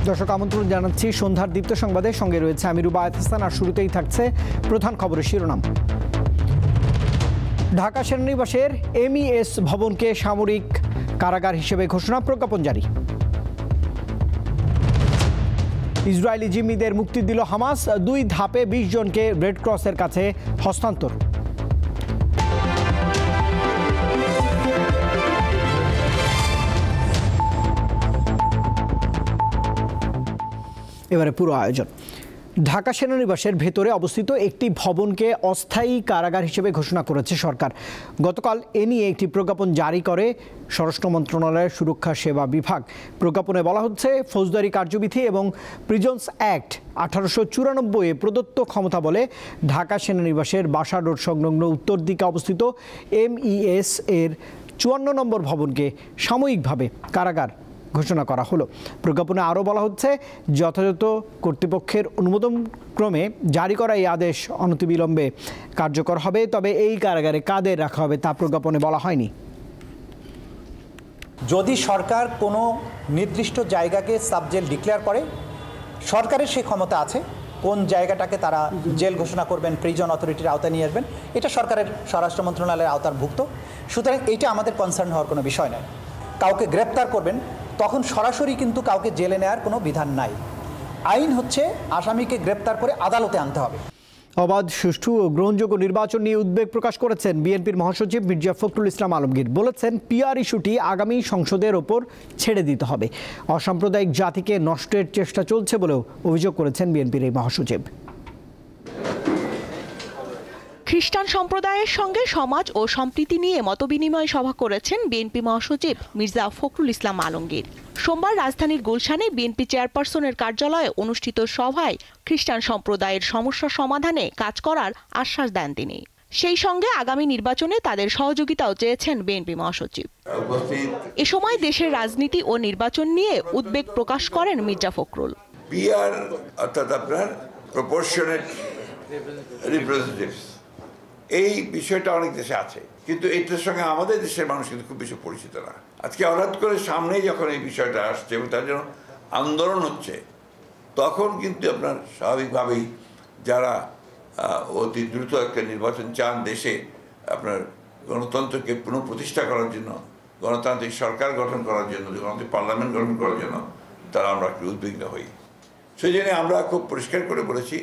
দর্শক আমন্ত্রণ জানাচ্ছি সন্ধ্যার দীপ্ত সংবাদের সঙ্গে রয়েছে আমি রুবায়েত হাসান। আর শুরুতেই থাকছে প্রধান খবরের শিরোনাম। ঢাকা সেনানিবাসের MES ভবনকে সামরিক কারাগার হিসেবে ঘোষণা, প্রজ্ঞাপন জারি। ইসরায়েলি জিম্মিদের মুক্তি দিল হামাস, 2 ধাপে 20 জনকে রেড ক্রসের কাছে হস্তান্তর। এবারে পুরো আয়োজন। ঢাকা সেনানিবাসের ভেতরে অবস্থিত একটি ভবনকে অস্থায়ী কারাগার হিসেবে ঘোষণা করেছে সরকার। গতকাল এ নিয়ে একটি প্রজ্ঞাপন জারি করে স্বরাষ্ট্র মন্ত্রণালয়ের সুরক্ষা সেবা বিভাগ। প্রজ্ঞাপনে বলা হচ্ছে, ফৌজদারি কার্যবিধি এবং প্রিজনস অ্যাক্ট 1894 প্রদত্ত ক্ষমতা বলে ঢাকা সেনানিবাসের বাসা রোড সংলগ্ন উত্তর দিকে অবস্থিত MES এর 54 নম্বর ভবনকে সাময়িকভাবে কারাগার ঘোষণা করা হলো। প্রজ্ঞাপনে আরও বলা হচ্ছে, যথাযথ কর্তৃপক্ষের অনুমোদন ক্রমে জারি করা এই আদেশ অনতিবিলম্বে কার্যকর হবে। তবে এই কারাগারে কাদের রাখা হবে তা প্রজ্ঞাপনে বলা হয়নি। যদি সরকার কোনো নির্দিষ্ট জায়গাকে সাবজেল ডিক্লেয়ার করে, সরকারের সেই ক্ষমতা আছে কোন জায়গাটাকে তারা জেল ঘোষণা করবেন, প্রিজন অথরিটির আওতায় নিয়ে আসবেন, এটা সরকারের স্বরাষ্ট্র মন্ত্রণালয়ের আওতাভুক্ত। সুতরাং এটা আমাদের কনসার্ন হওয়ার কোনো বিষয় নয়। কাউকে গ্রেপ্তার করবেন তখন সরাসরি কিন্তু কাউকে জেলে নেওয়ার কোনো বিধান নাই। আইন হচ্ছে আসামিকে গ্রেপ্তার করে আদালতে আনতে হবে। অবাধ, সুষ্ঠু ও গ্রহণযোগ্য নির্বাচন নিয়ে উদ্বেগ প্রকাশ করেছেন বিএনপির মহাসচিব মির্জা ফখরুল ইসলাম আলমগীর। বলেছেন, PR ইস্যুটি আগামী সংসদের ওপর ছেড়ে দিতে হবে। অসাম্প্রদায়িক জাতিকে নষ্টের চেষ্টা চলছে বলেও অভিযোগ করেছেন বিএনপির এই মহাসচিব। খ্রিস্টান সম্প্রদায়ের সঙ্গে সমাজ ও সম্প্রীতি নিয়ে মতবিনিময় সভা করেছেন বিএনপি মহাসচিব মির্জা ফখরুল ইসলাম আলমগীর। সোমবার রাজধানীর গুলশানে বিএনপি চেয়ারপারসনের কার্যালয়ে অনুষ্ঠিত সভায় খ্রিস্টান সম্প্রদায়ের সমস্যা সমাধানে কাজ করার আশ্বাস দেন তিনি। সেই সঙ্গে আগামী নির্বাচনে তাদের সহযোগিতাও চেয়েছেন বিএনপি মহাসচিব। এ সময় দেশের রাজনীতি ও নির্বাচন নিয়ে উদ্বেগ প্রকাশ করেন মির্জা ফখরুল। PR অর্থাৎ আপনার প্রপোর্শনেট রিপ্রেজেন্টেটিভস, এই বিষয়টা অনেক দেশে আছে, কিন্তু এটার সঙ্গে আমাদের দেশের মানুষ কিন্তু খুব বেশি পরিচিত না। আজকে হঠাৎ করে সামনে যখন এই বিষয়টা আসছে এবং তার জন্য আন্দোলন হচ্ছে, তখন কিন্তু আপনার স্বাভাবিকভাবেই যারা অতি দ্রুত একটা নির্বাচন চান, দেশে আপনার গণতন্ত্রকে পুনঃপ্রতিষ্ঠা করার জন্য, গণতান্ত্রিক সরকার গঠন করার জন্য, গণতান্ত্রিক পার্লামেন্ট গঠন করার জন্য তারা আমরা একটু উদ্বিগ্ন হই। সেই জন্য আমরা খুব পরিষ্কার করে বলেছি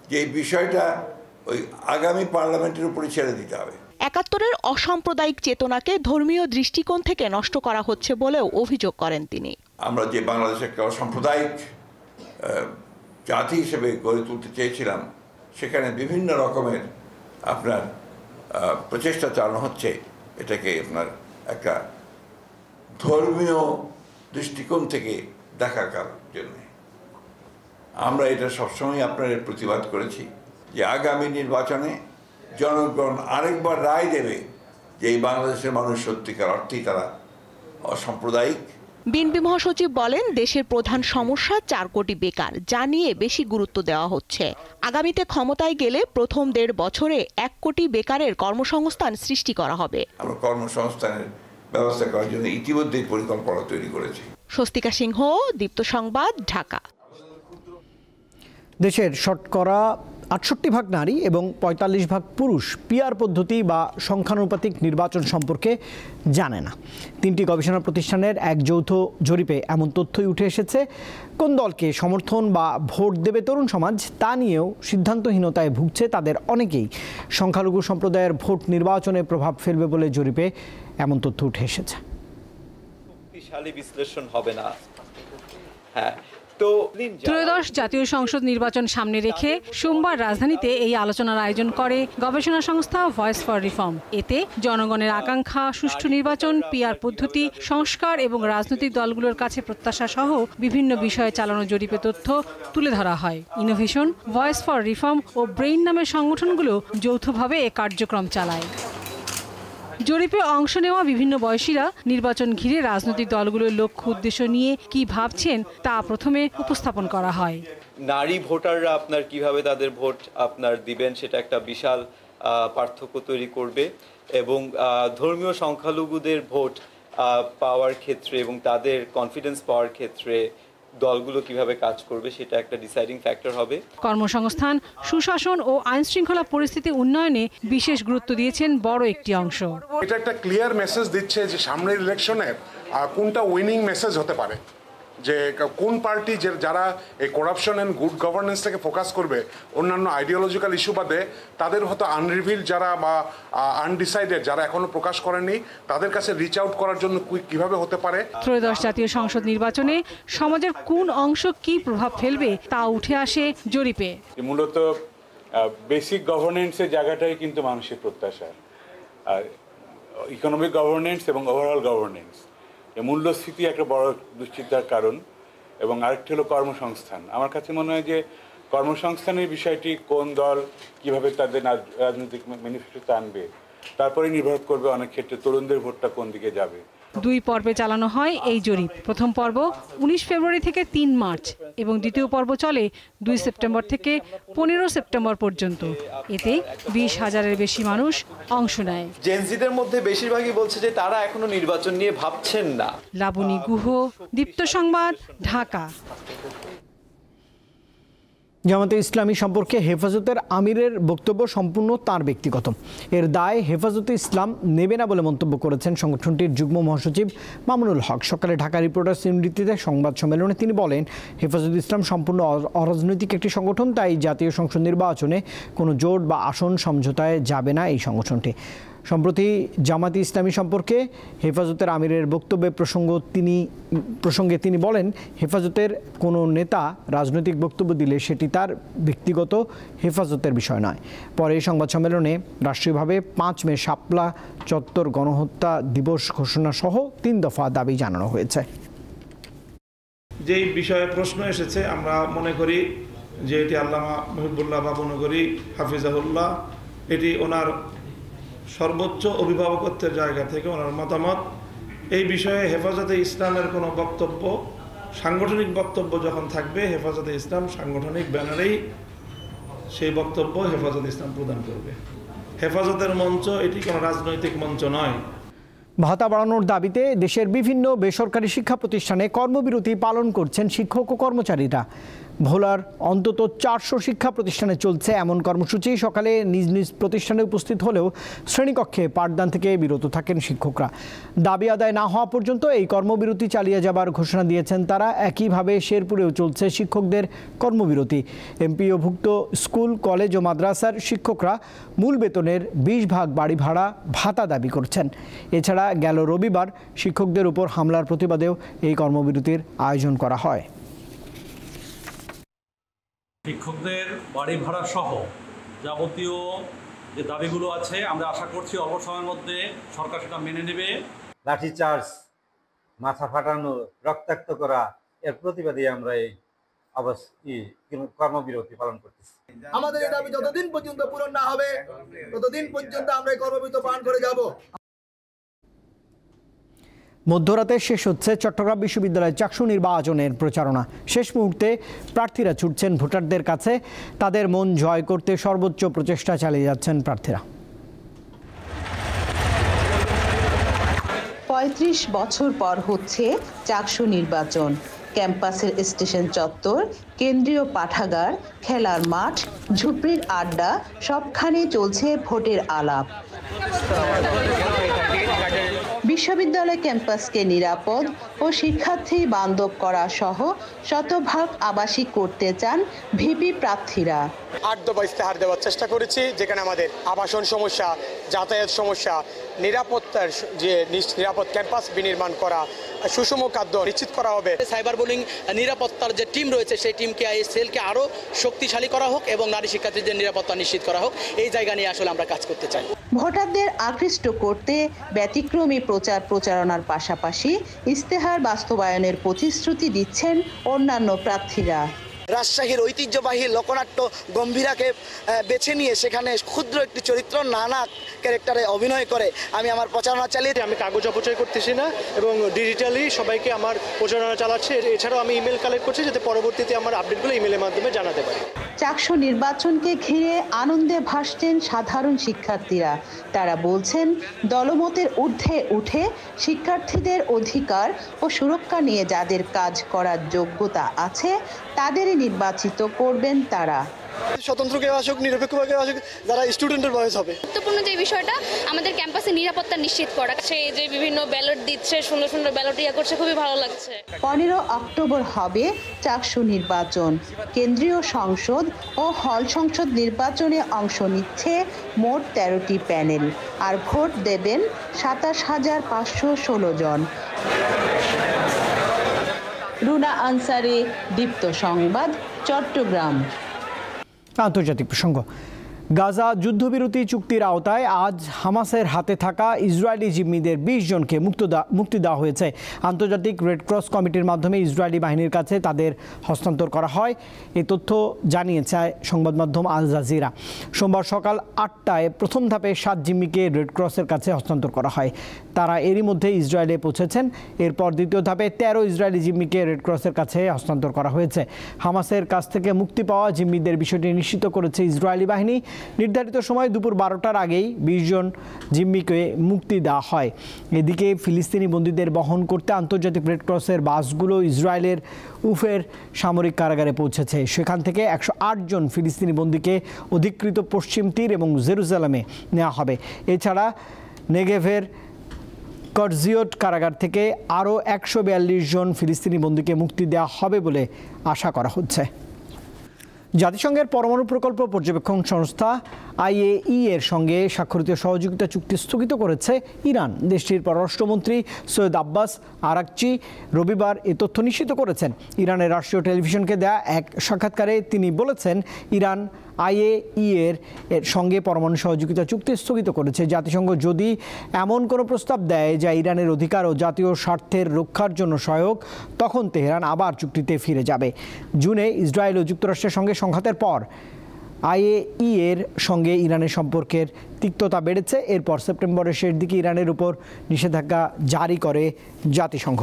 যে এই বিষয়টা ওই আগামী পার্লামেন্টের উপরে ছেড়ে দিতে হবে। 71-এর অসাম্প্রদায়িক চেতনাকে ধর্মীয় দৃষ্টিকোণ থেকে নষ্ট করা হচ্ছে বলেও অভিযোগ করেন তিনি। আমরা যে বাংলাদেশে একটা অসাম্প্রদায়িক জাতি হিসেবে গড়ে তুলতে চেয়েছিলাম, সেখানে বিভিন্ন রকমের আপনার প্রচেষ্টা চালানো হচ্ছে এটাকে আপনার একটা ধর্মীয় দৃষ্টিকোণ থেকে দেখার জন্য। আমরা এটা সবসময় আপনার প্রতিবাদ করেছি যে আগামী নির্বাচনে জনগণ আরেকবার রায় দেবে যে এই বাংলাদেশের মানুষ সত্যিকার অর্থেই তারা অসাম্প্রদায়িক। বিএনপি মহাসচিব বলেন, দেশের প্রধান সমস্যা 4 কোটি বেকার, যা নিয়ে বেশি গুরুত্ব দেওয়া হচ্ছে। আগামীতে ক্ষমতায় গেলে প্রথম 1.5 বছরে 1 কোটি বেকারের কর্মসংস্থান সৃষ্টি করা হবে। আমরা কর্মসংস্থানের ব্যবস্থা করার জন্য ইতিমধ্যেই পরিকল্পনা তৈরি করেছি। স্বস্তিকা সিংহ, দীপ্ত সংবাদ, ঢাকা। দেশের শতকরা 68% নারী এবং 45% পুরুষ PR পদ্ধতি বা সংখ্যানুপাতিক নির্বাচন সম্পর্কে জানে না। 3টি গবেষণা প্রতিষ্ঠানের এক যৌথ জরিপে এমন তথ্যই উঠে এসেছে। কোন দলকে সমর্থন বা ভোট দেবে তরুণ সমাজ তা নিয়েও সিদ্ধান্তহীনতায় ভুগছে তাদের অনেকেই। সংখ্যালঘু সম্প্রদায়ের ভোট নির্বাচনে প্রভাব ফেলবে বলে জরিপে এমন তথ্য উঠে এসেছে। শক্তিশালী বিশ্লেষণ হবে না। হ্যাঁ, ত্রয়োদশ জাতীয় সংসদ নির্বাচন সামনে রেখে সোমবার রাজধানীতে এই আলোচনার আয়োজন করে গবেষণা সংস্থা ভয়েস ফর রিফর্ম। এতে জনগণের আকাঙ্ক্ষা, সুষ্ঠু নির্বাচন, PR পদ্ধতি, সংস্কার এবং রাজনৈতিক দলগুলোর কাছে প্রত্যাশা সহ বিভিন্ন বিষয়ে চালানো জরিপে তথ্য তুলে ধরা হয়। ইনোভেশন, ভয়েস ফর রিফর্ম ও ব্রেইন নামের সংগঠনগুলো যৌথভাবে এ কার্যক্রম চালায়। জরিপে অংশ নেওয়া বিভিন্ন বয়সীরা নির্বাচন ঘিরে রাজনৈতিক দলগুলোর লক্ষ্য উদ্দেশ্য নিয়ে কি ভাবছেন তা প্রথমে উপস্থাপন করা হয়। নারী ভোটাররা আপনার কিভাবে তাদের ভোট আপনার দিবেন সেটা একটা বিশাল পার্থক্য তৈরি করবে এবং ধর্মীয় সংখ্যালঘুদের ভোট পাওয়ার ক্ষেত্রে এবং তাদের কনফিডেন্স পাওয়ার ক্ষেত্রে দলগুলো কিভাবে কাজ করবে সেটা একটা ডিসাইডিং ফ্যাক্টর হবে। কর্মসংস্থান, সুশাসন ও আইনশৃঙ্খলা পরিস্থিতি উন্নয়নে বিশেষ গুরুত্ব দিয়েছেন বড় একটি অংশ। এটা একটা ক্লিয়ার মেসেজ দিচ্ছে যে সামনের ইলেকশনে কোনটা উইনিং মেসেজ হতে পারে, যে কোন পার্টি যারা এই করাপশন অ্যান্ড গুড গভর্নেন্স থেকে ফোকাস করবে, অন্যান্য আইডিওলজিক্যাল ইস্যু বাদে তাদের হয়তো আনরিভিল যারা বা আনডিসাইডেড যারা এখনো প্রকাশ করেননি তাদের কাছে রিচ আউট করার জন্য কিভাবে হতে পারে। ত্রয়োদশ জাতীয় সংসদ নির্বাচনে সমাজের কোন অংশ কি প্রভাব ফেলবে তা উঠে আসে জরিপে। মূলত বেসিক গভর্নেন্সের জায়গাটাই কিন্তু মানুষের প্রত্যাশা, আর ইকোনমিক গভর্নেন্স এবং ওভারঅল গভর্নেন্স এই মূল্যস্ফীতি একটা বড় দুশ্চিন্তার কারণ। এবং আরেকটি হলো কর্মসংস্থান। আমার কাছে মনে হয় যে কর্মসংস্থানের বিষয়টি কোন দল কিভাবে তাদের রাজনৈতিক ম্যানিফেস্টোতে আনবে তারপরে নির্ভর করবে অনেক ক্ষেত্রে তরুণদের ভোটটা কোন দিকে যাবে। 2 পর্বে চালানো হয় এই জরিপ। প্রথম পর্ব 19 ফেব্রুয়ারি থেকে 3 মার্চ এবং দ্বিতীয় পর্ব চলে 2 সেপ্টেম্বর থেকে 15 সেপ্টেম্বর পর্যন্ত। এতে 20,000-এর বেশি মানুষ অংশ নেয়। জেনজিদের মধ্যে বেশিরভাগই বলছে যে তারা এখনো নির্বাচন নিয়ে ভাবছেন না। লাবণী গুহ, দীপ্ত সংবাদ, ঢাকা। জামাতে ইসলামী সম্পর্কে হেফাজতের আমিরের বক্তব্য সম্পূর্ণ তার ব্যক্তিগত, এর দায় হেফাজতে ইসলাম নেবে না বলে মন্তব্য করেছেন সংগঠনটির যুগ্ম মহাসচিব মামুনুল হক। সকালে ঢাকা রিপোর্টার্স ইউনিটিতে সংবাদ সম্মেলনে তিনি বলেন, হেফাজতে ইসলাম সম্পূর্ণ অরাজনৈতিক একটি সংগঠন, তাই জাতীয় সংসদ নির্বাচনে কোনো জোট বা আসন সমঝোতায় যাবে না এই সংগঠনটি। সম্প্রতি জামাতে ইসলামী সম্পর্কে হেফাজতের আমিরের বক্তব্যের প্রসঙ্গে তিনি বলেন, হেফাজতের কোনো নেতা রাজনৈতিক বক্তব্য দিলে সেটি তার ব্যক্তিগত হেফাজতের বিষয় নয়। পরে এই সংবাদ সম্মেলনে রাষ্ট্রীয়ভাবে 5 মে শাপলা চত্বর গণহত্যা দিবস ঘোষণা সহ 3 দফা দাবি জানানো হয়েছে। যেই বিষয়ে প্রশ্ন এসেছে আমরা মনে করি যে এটি আল্লামা মুহিবুল্লাহ বাবুনগরী হাফিজাহুল্লাহ, এটি ওনার সর্বোচ্চ অভিভাবকত্বের জায়গা থেকে ওনার মতামত। এই বিষয়ে হেফাজতে ইসলামের কোনো বক্তব্য, সাংগঠনিক বক্তব্য যখন থাকবে, হেফাজতে ইসলাম সাংগঠনিক ব্যানারেই সেই বক্তব্য হেফাজতে ইসলাম প্রদান করবে। হেফাজতের মঞ্চ এটি কোনো রাজনৈতিক মঞ্চ নয়। ভাতা বাড়ানোর দাবিতে দেশের বিভিন্ন বেসরকারি শিক্ষা প্রতিষ্ঠানে কর্মবিরতি পালন করছেন শিক্ষক ও কর্মচারীরা। ভোলার অন্তত 400 শিক্ষা প্রতিষ্ঠানে চলছে এমন কর্মসূচি। সকালে নিজ নিজ প্রতিষ্ঠানে উপস্থিত হলেও শ্রেণীকক্ষে পাঠদান থেকে বিরত থাকেন শিক্ষকরা। দাবি আদায় না হওয়া পর্যন্ত এই কর্মবিরতি চালিয়ে যাবার ঘোষণা দিয়েছেন তারা। একইভাবে শেরপুরেও চলছে শিক্ষকদের কর্মবিরতি। এমপিওভুক্ত স্কুল, কলেজ ও মাদ্রাসার শিক্ষকরা মূল বেতনের 20 ভাগ বাড়ি ভাড়া ভাতা দাবি করছেন। এছাড়া গেল রবিবার শিক্ষকদের উপর হামলার প্রতিবাদেও এই কর্মবিরতির আয়োজন করা হয়। শিক্ষকদের বাড়ি ভাড়া সহ যাবতীয় যে দাবিগুলো আছে আমরা আশা করছি অল্প সময়ের মধ্যে সরকার সেটা মেনে নেবে। লাঠিচার্জ, মাথা ফাটানো, রক্তাক্ত করা, এর প্রতিবাদে আমরা এই কর্মবিরতি পালন করতেছি। আমাদের এই দাবি যতদিন পর্যন্ত পূরণ না হবে ততদিন পর্যন্ত আমরা এই কর্মবিরতি পালন করে যাব। মধ্যরাতে শেষ হচ্ছে চট্টগ্রাম বিশ্ববিদ্যালয়ের চাকসু নির্বাচনের প্রচারণা। শেষ মুহূর্তে প্রার্থীরা ছুটছেন ভোটারদের কাছে। তাদের মন জয় করতে সর্বোচ্চ প্রচেষ্টা চালিয়ে যাচ্ছেন প্রার্থীরা। 35 বছর পর হচ্ছে চাকসু নির্বাচন। ক্যাম্পাসের স্টেশন চত্বর, কেন্দ্রীয় পাঠাগার, খেলার মাঠ, ঝুপড়ির আড্ডা সবখানে চলছে ভোটের আলাপ। বিশ্ববিদ্যালয় ক্যাম্পাসকে নিরাপদ ও শিক্ষার্থী বান্ধব করা সহ শতভাগ আবাসিক করতে চান ভিপি প্রার্থীরা। 8 দফা ইস্তেহার দেওয়ার চেষ্টা করেছি, যেখানে আমাদের আবাসন সমস্যা, যাতায়াত সমস্যা, নিরাপত্তার যে নিরাপদ ক্যাম্পাস বিনির্মাণ করা, সুষম খাদ্য নিশ্চিত করা হবে। সাইবার বুলিং নিরাপত্তার যে টিম রয়েছে সেই টিমকে, এই সেলকে আরও শক্তিশালী করা হোক এবং নারী শিক্ষার্থীদের নিরাপত্তা নিশ্চিত করা হোক। এই জায়গা নিয়ে আসলে আমরা কাজ করতে চাই। ভোটারদের আকৃষ্ট করতে ব্যতিক্রমী প্রচারণার পাশাপাশি ইস্তেহার বাস্তবায়নের প্রতিশ্রুতি দিচ্ছেন অন্যান্য প্রার্থীরা। রাজশাহীর ঐতিহ্যবাহী লোকনাট্য গম্ভীরাকে বেছে নিয়ে সেখানে ক্ষুদ্র একটি চরিত্র নানা ক্যারেক্টারে অভিনয় করে আমি আমার প্রচারণা চালিয়ে আমি কাগজ অপচয় করতেছি না এবং ডিজিটালি সবাইকে আমার প্রচারণা চালাচ্ছে। এছাড়াও আমি ইমেল কালেক্ট করছি যাতে পরবর্তীতে আমার আপডেটগুলো ইমেলের মাধ্যমে জানাতে পারি। চাকসু নির্বাচনকে ঘিরে আনন্দে ভাসছেন সাধারণ শিক্ষার্থীরা। তারা বলছেন দলমতের ঊর্ধ্বে উঠে শিক্ষার্থীদের অধিকার ও সুরক্ষা নিয়ে যাদের কাজ করার যোগ্যতা আছে তাদেরই নির্বাচিত করবেন তারা। স্বতন্ত্র কেউ আসুক, নিরপেক্ষ কেউ আসুক, যারা স্টুডেন্টের বয়স হবে। গুরুত্বপূর্ণ যে বিষয়টা আমাদের ক্যাম্পাসে নিরাপত্তা নিশ্চিত করা, সে যে বিভিন্ন ব্যালট দিচ্ছে, সুন্দর সুন্দর ব্যালট করছে, খুবই ভালো লাগছে। 15 অক্টোবর হবে চাকসু নির্বাচন। কেন্দ্রীয় সংসদ ও হল সংসদ নির্বাচনে অংশ নিচ্ছে মোট 13টি প্যানেল, আর ভোট দেবেন 27,516 জন। রুনা আনসারি, দীপ্ত সংবাদ, চট্টগ্রাম। আন্তর্জাতিক প্রসঙ্গ। গাজা যুদ্ধবিরতি চুক্তির আওতায় আজ হামাসের হাতে থাকা ইসরায়েলি জিম্মিদের 20 জনকে মুক্তি দেওয়া হয়েছে। আন্তর্জাতিক রেড ক্রস কমিটির মাধ্যমে ইসরায়েলি বাহিনীর কাছে তাদের হস্তান্তর করা হয়। এই তথ্য জানিয়েছে সংবাদ মাধ্যম আল জাজিরা। সোমবার সকাল 8টায় প্রথম ধাপে 7 জিম্মিকে রেড ক্রসের কাছে হস্তান্তর করা হয়। তারা এরই মধ্যে ইসরায়েলে পৌঁছেছেন। এরপর দ্বিতীয় ধাপে 13 ইসরায়েলি জিম্মিকে রেড ক্রসের কাছে হস্তান্তর করা হয়েছে। হামাসের কাছ থেকে মুক্তি পাওয়া জিম্মিদের বিষয়টি নিশ্চিত করেছে ইসরায়েলি বাহিনী। নির্ধারিত সময় দুপুর 12টার আগেই 20 জন জিম্মিকে মুক্তি দেওয়া হয়। এদিকে ফিলিস্তিনি বন্দীদের বহন করতে আন্তর্জাতিক রেড ক্রসের বাসগুলো ইসরায়েলের উফের সামরিক কারাগারে পৌঁছেছে। সেখান থেকে 108 জন ফিলিস্তিনি বন্দীকে অধিকৃত পশ্চিম তীর এবং জেরুজালেমে নেওয়া হবে। এছাড়া নেগেভের কর্জিওট কারাগার থেকে আরও 142 জন ফিলিস্তিনি বন্দীকে মুক্তি দেওয়া হবে বলে আশা করা হচ্ছে। জাতিসংঘের পরমাণু প্রকল্প পর্যবেক্ষণ সংস্থা IAEA এর সঙ্গে স্বাক্ষরিত সহযোগিতা চুক্তি স্থগিত করেছে ইরান। দেশটির পররাষ্ট্রমন্ত্রী সৈয়দ আব্বাস আরাকচি রবিবার এ তথ্য নিশ্চিত করেছেন। ইরানের রাষ্ট্রীয় টেলিভিশনকে দেয়া এক সাক্ষাৎকারে তিনি বলেছেন, ইরান IAEA এর সঙ্গে পরমাণু সহযোগিতা চুক্তি স্থগিত করেছে। জাতিসংঘ যদি এমন কোনো প্রস্তাব দেয় যা ইরানের অধিকার ও জাতীয় স্বার্থের রক্ষার জন্য সহায়ক, তখন তেহরান আবার চুক্তিতে ফিরে যাবে। জুনে ইসরায়েল ও যুক্তরাষ্ট্রের সঙ্গে সংঘাতের পর IAEA এর সঙ্গে ইরানের সম্পর্কের তিক্ততা বেড়েছে। এরপর সেপ্টেম্বরের শেষ দিকে ইরানের উপর নিষেধাজ্ঞা জারি করে জাতিসংঘ।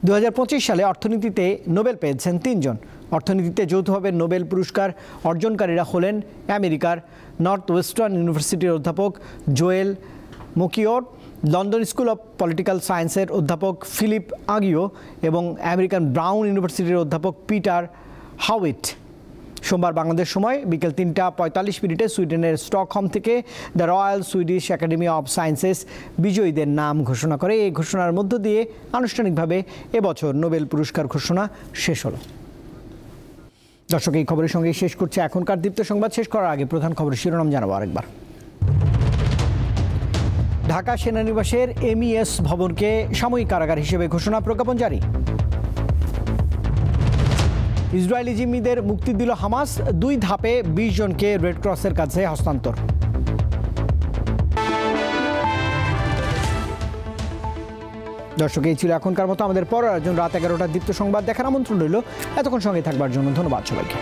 2025 সালে অর্থনীতিতে নোবেল পেয়েছেন 3 জন। অর্থনীতিতে যৌথভাবে নোবেল পুরস্কার অর্জনকারীরা হলেন আমেরিকার নর্থ ওয়েস্টার্ন ইউনিভার্সিটির অধ্যাপক Joel Mokyr, London School of Political সায়েন্সের অধ্যাপক ফিলিপ আগিও এবং আমেরিকান ব্রাউন ইউনিভার্সিটির অধ্যাপক পিটার হাউইট। সোমবার বাংলাদেশ সময় বিকেল 3:45 সুইডেনের স্টকহোম থেকে the royal Swedish academy of sciences বিজয়ীদের নাম ঘোষণা করে। এই ঘোষণার মধ্য দিয়ে আনুষ্ঠানিকভাবে এবছর নোবেল পুরস্কার ঘোষণা শেষ হলো। দর্শক, এই খবরের সঙ্গে শেষ করছে এখনকার দীপ্ত সংবাদ। শেষ করার আগে প্রধান খবরের শিরোনাম জানাবো আরেকবার। ঢাকা সেনানিবাসের MES ভবনকে সাময়িক কারাগার হিসেবে ঘোষণা, প্রজ্ঞাপন জারি। ইসরায়েলি জিম্মিদের মুক্তি দিল হামাস, 2 ধাপে 20 জনকে রেড ক্রসের কাছে হস্তান্তর। দর্শক, এই ছিল এখনকার মতো। আমাদের পরের আয়োজন রাত 11টার দীপ্ত সংবাদ দেখার আমন্ত্রণ রইল। এতক্ষণ সঙ্গে থাকবার জন্য ধন্যবাদ সবাইকে।